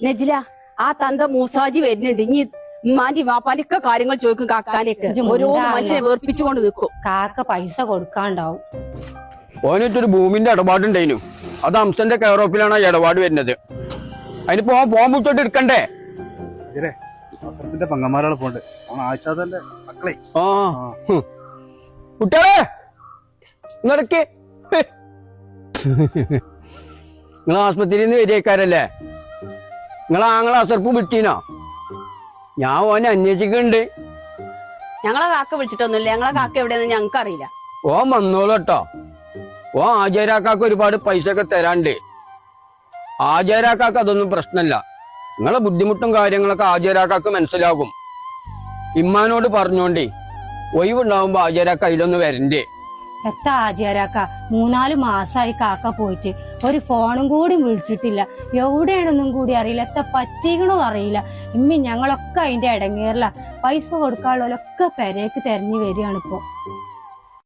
Najla ആ തന്ത മൂസാജി വരുന്നുണ്ട്. ഇനി ഉമ്മാന്റെ വാപ്പാന്റെ കാര്യങ്ങൾ ചോദിക്കും കാക്കാനേക്ക്. ഓരോ മനുഷ്യനെ വേർപ്പിച്ചുകൊണ്ട് നിൽക്കും. കാക്ക പൈസ കൊടുക്കാണ്ടാവും. ഓനൊരു ഭൂമിന്റെ ഇടപാടുണ്ടായിരുന്നു. അത് അംസന്റെ കെയറോപ്പിലാണ് ആ ഇടപാട് വരുന്നത്. അതിന് പോകാൻ വിട്ടോട്ട് എടുക്കണ്ടേ? പെങ്ങന്മാരാളെ പോണ്ട് ആഴ്ചാതന്റെ മക്കളെ. ആ കുട്ടികളെ നിങ്ങളൊക്കെ നിങ്ങൾ ആസ്പത്രിയിൽ നിന്ന് വരികക്കാരല്ലേ? നിങ്ങളെ അസർപ്പ് വിട്ടീനോ? ഞാൻ ഓനെ അന്വേഷിക്കുന്നുണ്ട്. ഞങ്ങളെ കാക്ക വിളിച്ചിട്ടൊന്നുമില്ല. ഞങ്ങളെ കാക്ക എവിടെയെന്ന് ഞങ്ങൾക്ക് അറിയില്ല. ഓൻ വന്നോളട്ടോ. ഓൻ ആചാരാക്കാക്ക് ഒരുപാട് പൈസ ഒക്കെ തരാണ്ട്. ആചാരാക്കാക്ക് അതൊന്നും പ്രശ്നമല്ല. നിങ്ങളെ ബുദ്ധിമുട്ടും കാര്യങ്ങളൊക്കെ ആചാരാക്കാക്ക് മനസ്സിലാകും. ഇമ്മാനോട് പറഞ്ഞോണ്ടേ ഒഴിവുണ്ടാവുമ്പോ ആചാരാക്ക അതിലൊന്ന് വരണ്ടേ. എത്ര ആചാരാക്ക 3-4 മാസമായി കാക്ക പോയിട്ട് ഒരു ഫോണും കൂടി വിളിച്ചിട്ടില്ല. എവിടെയാണെന്നും കൂടി അറിയില്ല. എത്ര പറ്റിക്കണോ അറിയില്ല. ഇമ്മി ഞങ്ങളൊക്കെ അതിന്റെ ഇടങ്ങേറില്ല. പൈസ കൊടുക്കാനുള്ളവരൊക്കെ പെരേക്ക് തെരഞ്ഞു വരികയാണിപ്പോ.